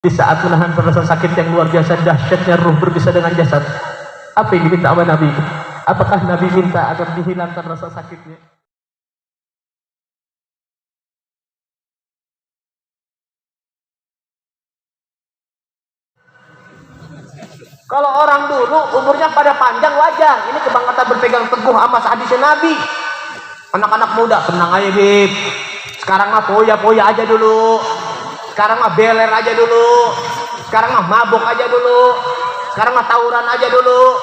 Di saat menahan rasa sakit yang luar biasa, dahsyatnya ruh berpisah dengan jasad, apa yang diminta oleh Nabi? Apakah Nabi minta agar dihilangkan rasa sakitnya? Kalau orang dulu umurnya pada panjang wajar, ini kebangkatan berpegang teguh sama hadisnya Nabi. Anak-anak muda tenang aja Bib, sekarang mah poya-poya aja dulu, sekarang mah beler aja dulu, sekarang mah mabuk aja dulu, sekarang mah tawuran aja dulu,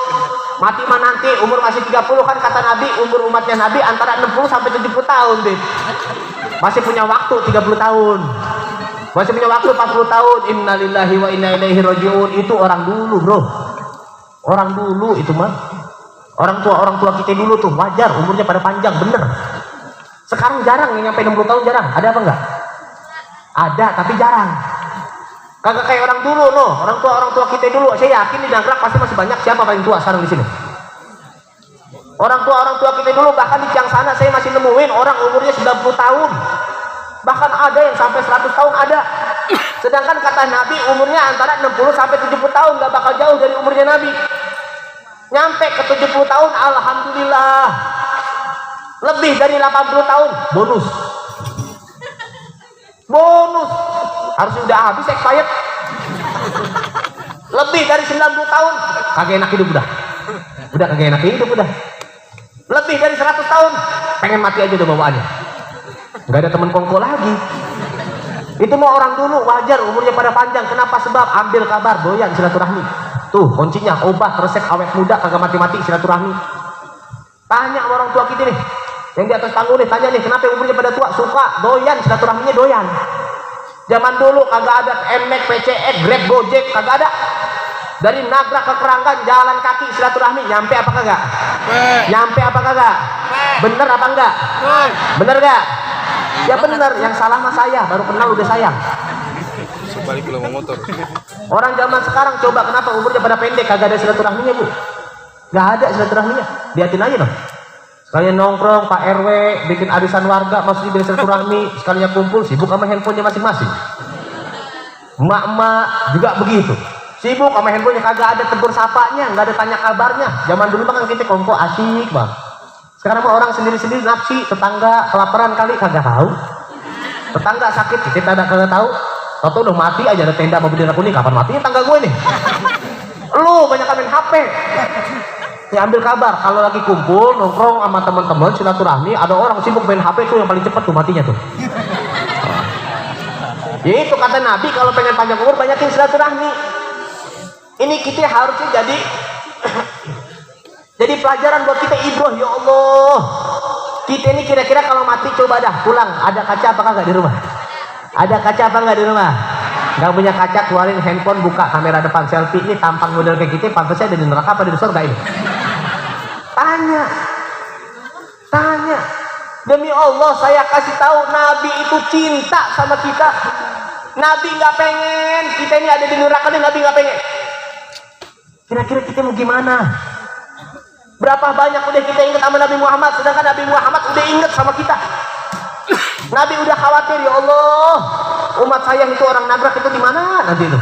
mati mah nanti, umur masih 30 kan kata Nabi. Umur umatnya Nabi antara 60 sampai 70 tahun Bib. Masih punya waktu 30 tahun, masih punya waktu 40 tahun. Innalillahi wa inna ilaihi rajiun. Itu orang dulu bro, orang dulu itu mah. Orang tua kita dulu tuh wajar umurnya pada panjang bener. Sekarang jarang yang nyampe 60 tahun, jarang. Ada apa enggak? Ada tapi jarang. Kagak kayak orang dulu loh. Orang tua kita dulu, saya yakin di Nagrak pasti masih banyak. Siapa paling tua sekarang di sini? Orang tua kita dulu, bahkan di Ciang sana saya masih nemuin orang umurnya 90 tahun. Bahkan ada yang sampai 100 tahun ada. Sedangkan kata Nabi umurnya antara 60 sampai 70 tahun, nggak bakal jauh dari umurnya Nabi. Nyampe ke 70 tahun alhamdulillah, lebih dari 80 tahun bonus harus udah habis expired. Lebih dari 90 tahun kagak enak hidup, udah kagak enak hidup, udah lebih dari 100 tahun pengen mati aja udah bawaannya, nggak ada temen kongko lagi. Itu mau orang dulu wajar umurnya pada panjang. Kenapa? Sebab ambil kabar, doyan silaturahmi. Tuh kuncinya, obat resep awet muda kagak mati-mati silaturahmi. Tanya sama orang tua kita nih yang di atas panggung nih, tanya nih kenapa umurnya pada tua, suka doyan silaturahminya, doyan. Zaman dulu kagak ada MX, PCX, Grab, Gojek, kagak ada. Dari Nagrak ke Keranggan jalan kaki silaturahmi. Nyampe apa kagak? Nyampe apa kagak? Bener apa enggak? Bener gak? Ya bener. Yang salah mah saya, baru kenal udah sayang. Balik pulang motor. Orang zaman sekarang coba kenapa umurnya pada pendek, kagak ada silaturahminya bu, nggak ada silaturahminya. Lihatin aja dong, sekalian nongkrong Pak RW bikin arisan warga, maksudnya bikin silaturahmi, sekalian kumpul sibuk sama handphonenya masing-masing. Emak-emak juga begitu, sibuk sama handphonenya, kagak ada tegur sapanya, nggak ada tanya kabarnya. Zaman dulu kan kita kongko asik bang. Sekarang mah orang sendiri-sendiri nafsi, tetangga kelaparan kali kagak tahu, tetangga sakit kita kagak tahu. Tau udah mati aja ada tenda mau bendera kuning, kapan matinya tangga gue nih. Lu banyak main HP. Ya ambil kabar kalau lagi kumpul nongkrong sama teman-teman silaturahmi, ada orang sibuk main HP tuh yang paling cepet tuh matinya tuh. Ya itu kata Nabi, kalau pengen panjang umur banyakin silaturahmi. Ini kita harusnya jadi pelajaran buat kita, ibroh. Ya Allah, kita ini kira-kira kalau mati coba dah pulang, ada kaca apa kagak di rumah? Ada kaca apa enggak di rumah? Nggak punya kaca, keluarin handphone, buka kamera depan selfie. Ini tampang model kayak gitu, pantasnya ada di neraka apa di surga ini? Tanya. Demi Allah saya kasih tahu, Nabi itu cinta sama kita. Nabi nggak pengen kita ini ada di neraka, Nabi nggak pengen. Kira-kira kita mau gimana? Berapa banyak udah kita ingat sama Nabi Muhammad, sedangkan Nabi Muhammad udah ingat sama kita. Nabi udah khawatir, ya Allah, umat saya itu orang Nagrak itu di mana nanti itu?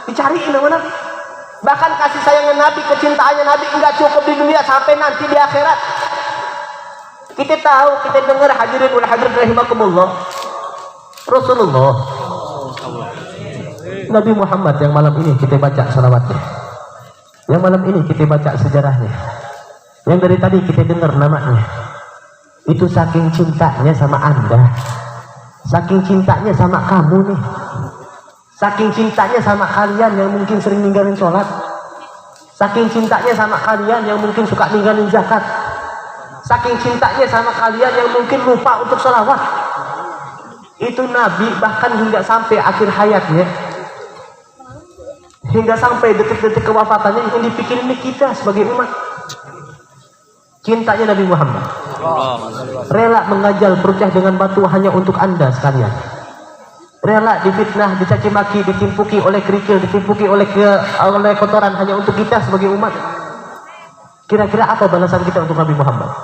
Dicariin sama Nabi. Bahkan kasih sayangnya Nabi, kecintaannya Nabi enggak cukup di dunia, sampai nanti di akhirat. Kita tahu, kita dengar hadirin wal hadirin rahimakumullah. Rasulullah Nabi Muhammad yang malam ini kita baca salawatnya, yang malam ini kita baca sejarahnya, yang dari tadi kita dengar namanya. Itu saking cintanya sama Anda, saking cintanya sama kamu nih, saking cintanya sama kalian yang mungkin sering ninggalin sholat, saking cintanya sama kalian yang mungkin suka ninggalin zakat, saking cintanya sama kalian yang mungkin lupa untuk sholawat. Itu Nabi bahkan hingga sampai akhir hayatnya, hingga sampai detik-detik kewafatannya, yang dipikirin kita sebagai umat. Cintanya Nabi Muhammad, rela mengajal bercah dengan batu hanya untuk Anda sekalian. Rela difitnah, dicaci maki, ditimpuki oleh kerikil, ditimpuki oleh kotoran hanya untuk kita sebagai umat. Kira-kira apa balasan kita untuk Nabi Muhammad?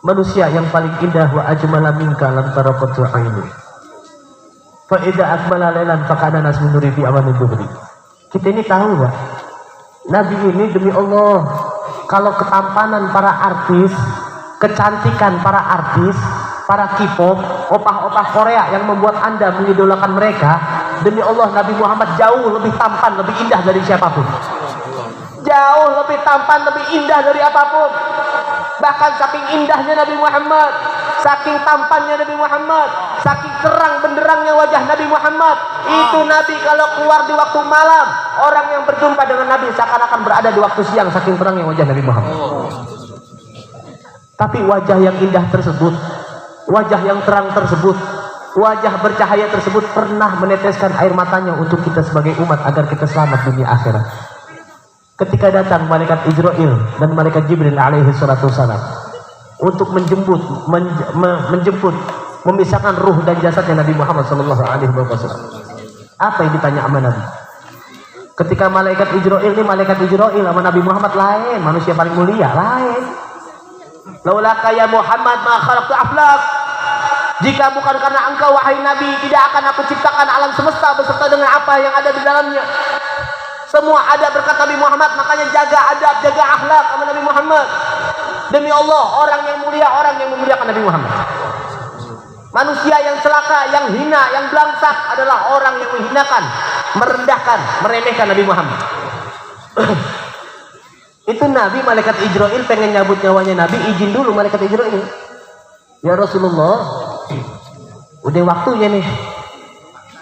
Manusia yang paling indah, wa ajmala minka lam tara qattu aini. Fa idza akmala lailan faqana nas min nuri fi awamin dubri. Kita ini tahu enggak? Nabi ini demi Allah, kalau ketampanan para artis, kecantikan para artis, para K-pop, opah-opah Korea yang membuat Anda mengidolakan mereka, demi Allah Nabi Muhammad jauh lebih tampan, lebih indah dari siapapun. Jauh lebih tampan, lebih indah dari apapun. Bahkan saking indahnya Nabi Muhammad, saking tampannya Nabi Muhammad, saking terang benderangnya wajah Nabi Muhammad, itu Nabi kalau keluar di waktu malam, orang yang berjumpa dengan Nabi seakan-akan berada di waktu siang, saking terangnya wajah Nabi Muhammad. Tapi wajah yang indah tersebut, wajah yang terang tersebut, wajah bercahaya tersebut pernah meneteskan air matanya untuk kita sebagai umat agar kita selamat dunia akhirat. Ketika datang malaikat Israil dan malaikat Jibril alaihi salatu wassalam untuk menjemput, memisahkan ruh dan jasadnya Nabi Muhammad sallallahu alaihi wasallam. Apa yang ditanya sama Nabi? Ketika malaikat Israil ini, malaikat Israil sama Nabi Muhammad lain, manusia paling mulia lain. Laulaka ya Muhammad ma khalaqtu aflak. Jika bukan karena engkau wahai Nabi, tidak akan aku ciptakan alam semesta beserta dengan apa yang ada di dalamnya. Semua adab berkat Nabi Muhammad, makanya jaga adab, jaga akhlak sama Nabi Muhammad. Demi Allah, orang yang mulia, orang yang memuliakan Nabi Muhammad. Manusia yang celaka, yang hina, yang belangsak adalah orang yang menghinakan, merendahkan, meremehkan Nabi Muhammad. Itu Nabi, malaikat Israil pengen nyabut nyawanya Nabi, izin dulu malaikat Israil. Ya Rasulullah, udah waktunya nih.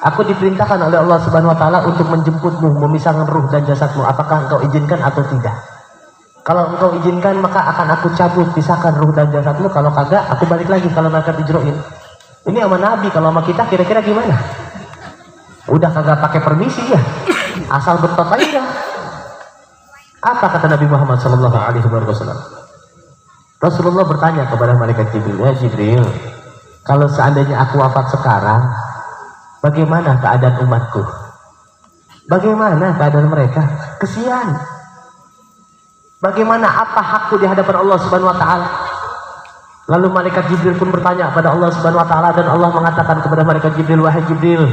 Aku diperintahkan oleh Allah Subhanahu wa taala untuk menjemputmu, memisahkan ruh dan jasadmu. Apakah engkau izinkan atau tidak? Kalau engkau izinkan, maka akan aku cabut, pisahkan ruh dan jasadmu. Kalau kagak, aku balik lagi. Kalau malaikat Israil. Ini sama Nabi, kalau sama kita kira-kira gimana? Udah kagak pakai permisi ya? Asal betot aja. Apa kata Nabi Muhammad sallallahu alaihi wasallam? Rasulullah bertanya kepada malaikat Jibril, "Ya Jibril, kalau seandainya aku wafat sekarang, bagaimana keadaan umatku? Bagaimana keadaan mereka? Kesian. Bagaimana apa hakku di hadapan Allah Subhanahu wa taala?" Lalu malaikat Jibril pun bertanya kepada Allah Subhanahu wa taala, dan Allah mengatakan kepada malaikat Jibril, "Wahai Jibril,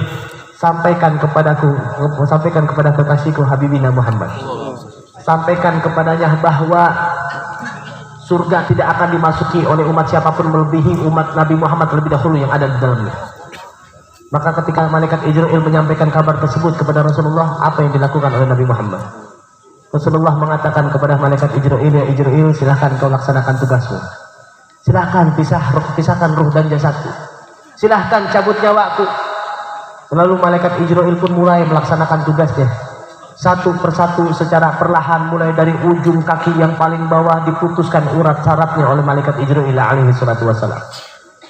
sampaikan kepada kekasihku Habibina Muhammad. Sampaikan kepadanya bahwa surga tidak akan dimasuki oleh umat siapapun melebihi umat Nabi Muhammad lebih dahulu yang ada di dalamnya." Maka ketika malaikat Israil menyampaikan kabar tersebut kepada Rasulullah, apa yang dilakukan oleh Nabi Muhammad? Rasulullah mengatakan kepada malaikat Israil, "Ya Israil, silahkan kau laksanakan tugasmu. Silahkan pisahkan ruh dan jasadku. Silahkan cabut nyawaku." Lalu malaikat Israil pun mulai melaksanakan tugasnya. Satu persatu secara perlahan, mulai dari ujung kaki yang paling bawah diputuskan urat sarafnya oleh malaikat Israil alaihi salatu wassalam.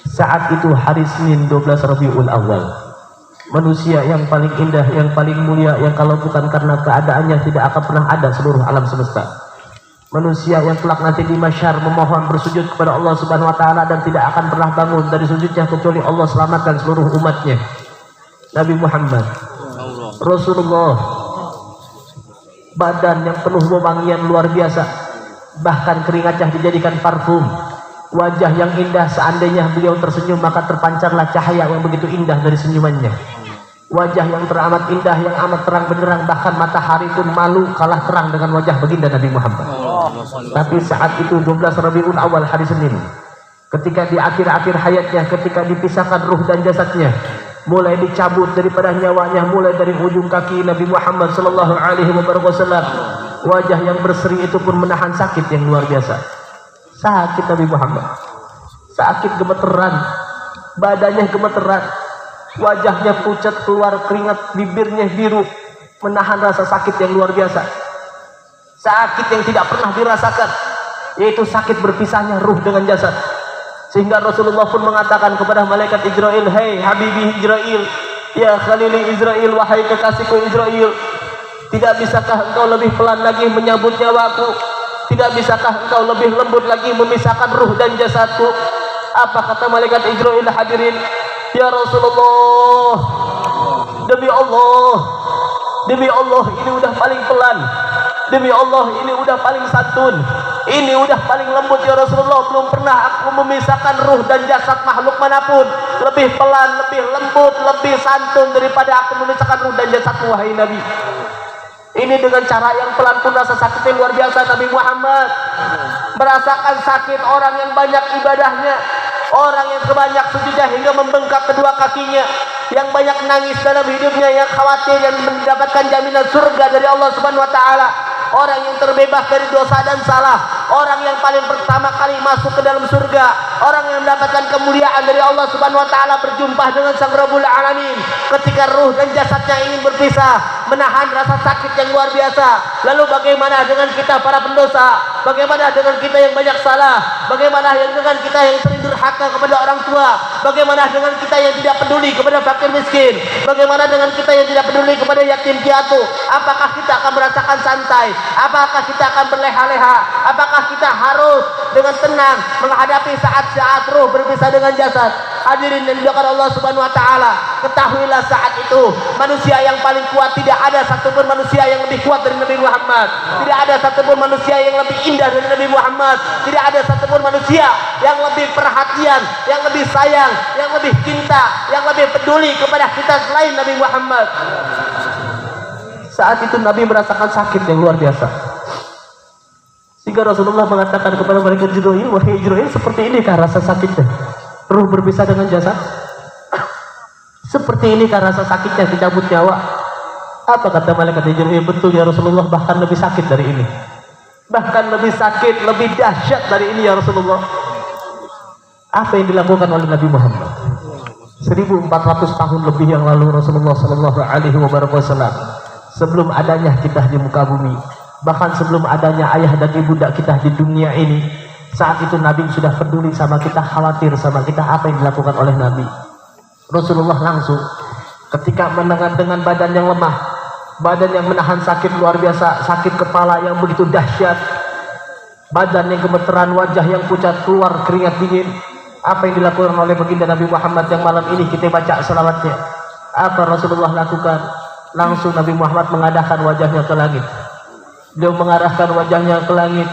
Saat itu hari Senin 12 Rabiul Awal. Manusia yang paling indah, yang paling mulia, yang kalau bukan karena keadaannya tidak akan pernah ada seluruh alam semesta. Manusia yang kelak nanti di mahsyar memohon bersujud kepada Allah Subhanahu wa taala dan tidak akan pernah bangun dari sujudnya kecuali Allah selamatkan seluruh umatnya. Nabi Muhammad Rasulullah, badan yang penuh wewangian luar biasa, bahkan keringatnya dijadikan parfum. Wajah yang indah, seandainya beliau tersenyum maka terpancarlah cahaya yang begitu indah dari senyumannya. Wajah yang teramat indah, yang amat terang benderang, bahkan matahari pun malu kalah terang dengan wajah baginda Nabi Muhammad. Tapi saat itu 12 Rabiul Awal hari Senin, ketika di akhir-akhir hayatnya, ketika dipisahkan ruh dan jasadnya, mulai dicabut daripada nyawanya, mulai dari ujung kaki Nabi Muhammad sallallahu alaihi wasallam, wajah yang berseri itu pun menahan sakit yang luar biasa. Sakit Nabi Muhammad, sakit gemeteran, badannya gemeteran, wajahnya pucat, keluar keringat, bibirnya biru, menahan rasa sakit yang luar biasa. Sakit yang tidak pernah dirasakan, yaitu sakit berpisahnya ruh dengan jasad. Sehingga Rasulullah pun mengatakan kepada malaikat Israil, "Hei Habibi Israil, ya Khalili Israil, wahai kekasihku Israil, tidak bisakah engkau lebih pelan lagi menyambut nyawaku? Tidak bisakah engkau lebih lembut lagi memisahkan ruh dan jasadku?" Apa kata malaikat Israil hadirin? "Ya Rasulullah, demi Allah, ini udah paling pelan. Demi Allah, ini udah paling santun. Ini udah paling lembut ya Rasulullah. Belum pernah aku memisahkan ruh dan jasad makhluk manapun. Lebih pelan, lebih lembut, lebih santun daripada aku memisahkan ruh dan jasadmu, wahai Nabi. Ini dengan cara yang pelan pun rasa sakitnya luar biasa. Nabi Muhammad merasakan sakit orang yang banyak ibadahnya, orang yang kebanyak sujudnya hingga membengkak kedua kakinya, yang banyak nangis dalam hidupnya, yang khawatir dan mendapatkan jaminan surga dari Allah Subhanahu wa taala, orang yang terbebas dari dosa dan salah, orang yang paling pertama kali masuk ke dalam surga, orang yang mendapatkan kemuliaan dari Allah Subhanahu wa taala, berjumpa dengan Sang Rabbul Alamin ketika ruh dan jasadnya ingin berpisah, menahan rasa sakit yang luar biasa. Lalu bagaimana dengan kita para pendosa? Bagaimana dengan kita yang banyak salah? Bagaimana dengan kita yang sering durhaka kepada orang tua? Bagaimana dengan kita yang tidak peduli kepada fakir miskin? Bagaimana dengan kita yang tidak peduli kepada yatim piatu? Apakah kita akan merasakan santai? Apakah kita akan berleha-leha? Apakah kita harus dengan tenang menghadapi saat-saat ruh berpisah dengan jasad? Hadirin yang dimuliakan Allah Subhanahu wa taala, ketahuilah saat itu manusia yang paling kuat, tidak ada satupun manusia yang lebih kuat dari Nabi Muhammad. Tidak ada satupun manusia yang lebih indah dari Nabi Muhammad. Tidak ada satupun manusia yang lebih perhatian, yang lebih sayang, yang lebih cinta, yang lebih peduli kepada kita selain Nabi Muhammad. Saat itu Nabi merasakan sakit yang luar biasa, sehingga Rasulullah mengatakan kepada malaikat Jibril, wahai Jibril, seperti inikah rasa sakitnya ruh berpisah dengan jasad? Seperti inikah rasa sakitnya dicabut nyawa? Apa kata malaikat Jibril? Betul ya Rasulullah, bahkan lebih sakit dari ini, bahkan lebih sakit, lebih dahsyat dari ini ya Rasulullah. Apa yang dilakukan oleh Nabi Muhammad 1400 tahun lebih yang lalu Rasulullah sallallahu alaihi wasallam, sebelum adanya kita di muka bumi, bahkan sebelum adanya ayah dan ibunda kita di dunia ini, saat itu Nabi sudah peduli sama kita, khawatir sama kita. Apa yang dilakukan oleh Nabi? Rasulullah langsung ketika dengan badan yang lemah, badan yang menahan sakit luar biasa, sakit kepala yang begitu dahsyat, badan yang gemeteran, wajah yang pucat, keluar keringat dingin. Apa yang dilakukan oleh baginda Nabi Muhammad yang malam ini kita baca selawatnya? Apa Rasulullah lakukan? Langsung Nabi Muhammad mengadahkan wajahnya ke langit. Beliau mengarahkan wajahnya ke langit.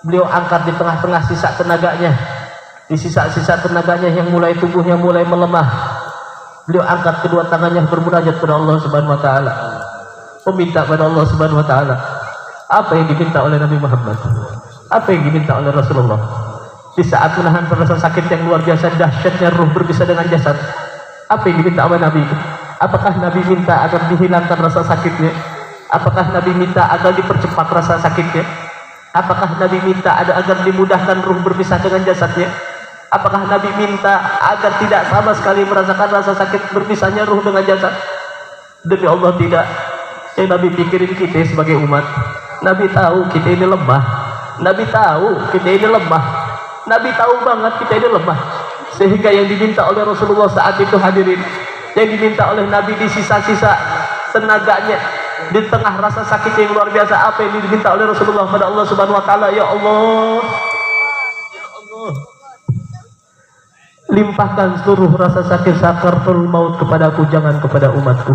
Beliau angkat di tengah-tengah sisa tenaganya, di sisa-sisa tenaganya yang mulai tubuhnya mulai melemah. Beliau angkat kedua tangannya bermunajat kepada Allah Subhanahu wa taala, meminta kepada Allah Subhanahu wa taala. Apa yang diminta oleh Nabi Muhammad? Apa yang diminta oleh Rasulullah? Di saat menahan rasa sakit yang luar biasa, dahsyatnya ruh berpisah dengan jasad, apa yang diminta oleh Nabi? Apakah Nabi minta agar dihilangkan rasa sakitnya? Apakah Nabi minta agar dipercepat rasa sakitnya? Apakah Nabi minta agar dimudahkan ruh berpisah dengan jasadnya? Apakah Nabi minta agar tidak sama sekali merasakan rasa sakit berpisahnya ruh dengan jasad? Demi Allah tidak. Yang Nabi pikirin kita sebagai umat. Nabi tahu kita ini lemah. Nabi tahu kita ini lemah. Nabi tahu banget kita ini lemah. Sehingga yang diminta oleh Rasulullah saat itu, hadirin, yang diminta oleh Nabi di sisa-sisa tenaganya, di tengah rasa sakit yang luar biasa, apa yang diminta oleh Rasulullah pada Allah Subhanahu wa taala? Ya Allah, ya Allah, limpahkan seluruh rasa sakit sakaratul maut kepadaku, jangan kepada umatku.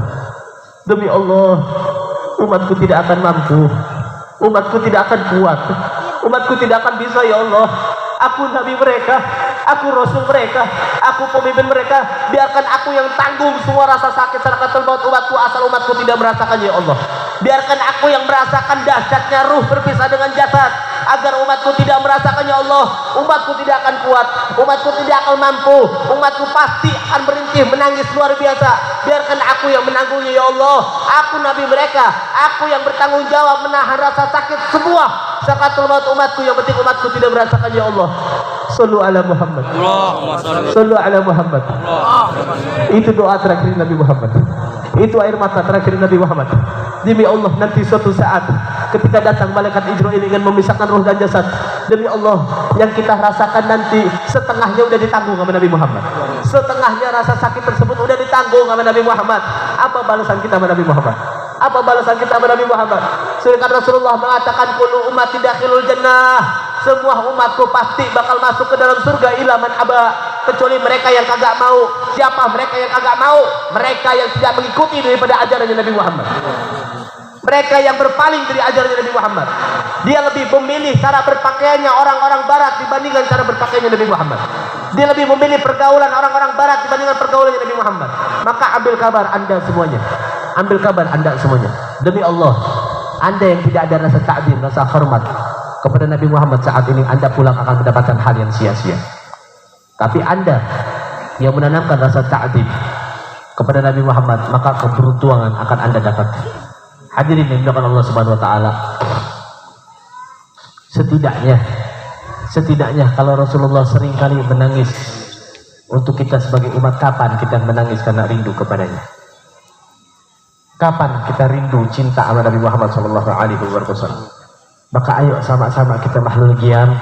Demi Allah, umatku tidak akan mampu, umatku tidak akan kuat, umatku tidak akan bisa. Ya Allah, aku Nabi mereka, aku Rasul mereka, aku pemimpin mereka, biarkan aku yang tanggung semua rasa sakit sakaratul maut umatku, asal umatku tidak merasakan. Ya Allah, biarkan aku yang merasakan dahsyatnya ruh berpisah dengan jasad, agar umatku tidak merasakan. Ya Allah, umatku tidak akan kuat, umatku tidak akan mampu, umatku pasti akan berhenti menangis luar biasa. Biarkan aku yang menanggungnya. Ya Allah, aku Nabi mereka, aku yang bertanggung jawab menahan rasa sakit semua sakaratul maut umatku, yang penting umatku tidak merasakan. Ya Allah, sallu ala Muhammad, sallu ala Muhammad. Itu doa terakhir Nabi Muhammad, itu air mata terakhir Nabi Muhammad. Demi Allah, nanti suatu saat ketika datang malaikat Jibril ingin memisahkan ruh dan jasad, demi Allah, yang kita rasakan nanti setengahnya udah ditanggung sama Nabi Muhammad. Setengahnya rasa sakit tersebut udah ditanggung sama Nabi Muhammad. Apa balasan kita sama Nabi Muhammad? Apa balasan kita sama Nabi Muhammad? Sehingga Rasulullah mengatakan, kullu ummati dakhilul jannah, semua umatku pasti bakal masuk ke dalam surga illa man aba, kecuali mereka yang kagak mau. Siapa mereka yang kagak mau? Mereka yang tidak mengikuti daripada ajaran Nabi Muhammad. Mereka yang berpaling dari ajaran Nabi Muhammad. Dia lebih memilih cara berpakaiannya orang-orang barat dibandingkan cara berpakaiannya Nabi Muhammad. Dia lebih memilih pergaulan orang-orang barat dibandingkan pergaulan Nabi Muhammad. Maka ambil kabar Anda semuanya. Ambil kabar Anda semuanya. Demi Allah, Anda yang tidak ada rasa ta'zim, rasa hormat kepada Nabi Muhammad saat ini, Anda pulang akan mendapatkan hal yang sia-sia. Tapi Anda yang menanamkan rasa ta'zim kepada Nabi Muhammad, maka keberuntungan akan Anda dapatkan. Hadirin yang dimuliakan Allah Subhanahu wa taala. Setidaknya kalau Rasulullah sering kali menangis untuk kita sebagai umat, kapan kita menangis karena rindu kepadanya? Kapan kita rindu cinta sama Nabi Muhammad sallallahu alaihi wasallam? Maka ayo sama-sama kita mahlul qiyam.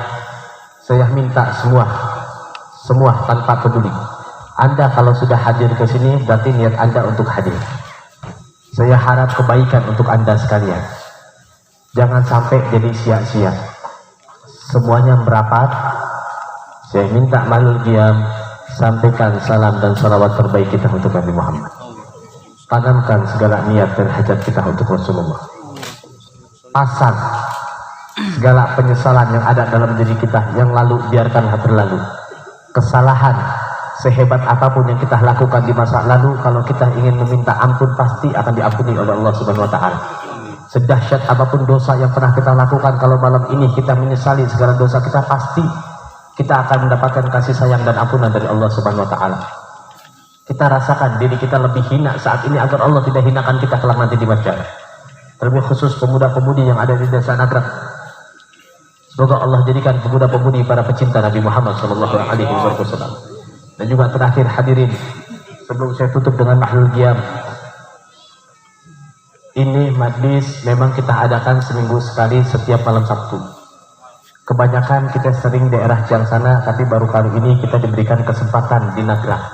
Saya minta semua tanpa peduli. Anda kalau sudah hadir ke sini berarti niat Anda untuk hadir. Saya harap kebaikan untuk Anda sekalian. Jangan sampai jadi sia-sia. Semuanya merapat. Saya minta mahlul qiyam, sampaikan salam dan salawat terbaik kita untuk Nabi Muhammad. Tanamkan segala niat dan hajat kita untuk Rasulullah. Pasang segala penyesalan yang ada dalam diri kita yang lalu, biarkanlah berlalu. Kesalahan sehebat apapun yang kita lakukan di masa lalu, kalau kita ingin meminta ampun pasti akan diampuni oleh Allah Subhanahu wa taala. Sedahsyat apapun dosa yang pernah kita lakukan, kalau malam ini kita menyesali segala dosa kita, pasti kita akan mendapatkan kasih sayang dan ampunan dari Allah Subhanahu wa taala. Kita rasakan diri kita lebih hina saat ini agar Allah tidak hinakan kita kelak nanti di mahsyar. Terlebih khusus pemuda-pemudi yang ada di desa Nagrag. Semoga Allah jadikan pemuda-pemudi para pecinta Nabi Muhammad sallallahu alaihi wasallam. Dan juga terakhir hadirin, sebelum saya tutup dengan mahlul qiyam, ini majlis memang kita adakan seminggu sekali setiap malam Sabtu. Kebanyakan kita sering daerah Ciangsana, tapi baru kali ini kita diberikan kesempatan di Nagrag.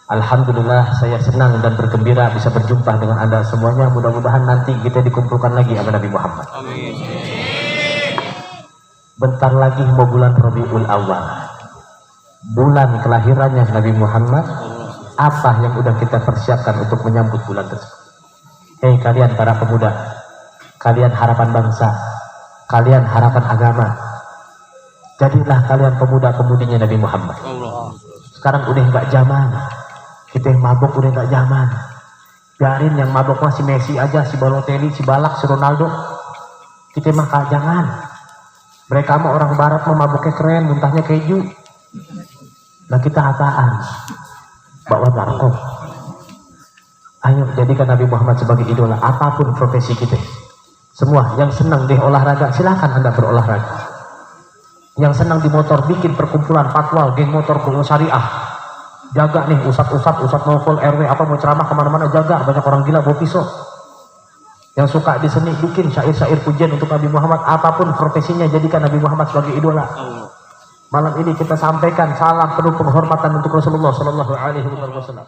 Alhamdulillah, saya senang dan bergembira bisa berjumpa dengan Anda semuanya. Mudah-mudahan nanti kita dikumpulkan lagi sama Nabi Muhammad. Amin. Bentar lagi mau bulan Rabiul Awal, bulan kelahirannya Nabi Muhammad. Apa yang udah kita persiapkan untuk menyambut bulan tersebut? Hei kalian para pemuda, kalian harapan bangsa, kalian harapan agama, jadilah kalian pemuda-pemudinya Nabi Muhammad. Sekarang udah nggak zaman, kita yang mabuk udah nggak zaman. Biarin yang mabuk masih Messi aja, si Balotelli, si Balak, si Ronaldo. Kita mah jangan. Mereka mah orang barat mah mabuknya keren, muntahnya keju. Nah kita apaan? Bawa barkok. Ayo jadikan Nabi Muhammad sebagai idola, apapun profesi kita. Semua yang senang di olahraga, silahkan Anda berolahraga. Yang senang di motor, bikin perkumpulan patwal, geng motor kuliah syariah. Jaga nih ustad novel RW apa mau ceramah kemana-mana, jaga, banyak orang gila bawa pisau. Yang suka di seni, bikin syair-syair pujian untuk Nabi Muhammad. Apapun profesinya, jadikan Nabi Muhammad sebagai idola. Malam ini kita sampaikan salam penuh penghormatan untuk Rasulullah sallallahu alaihi wasallam.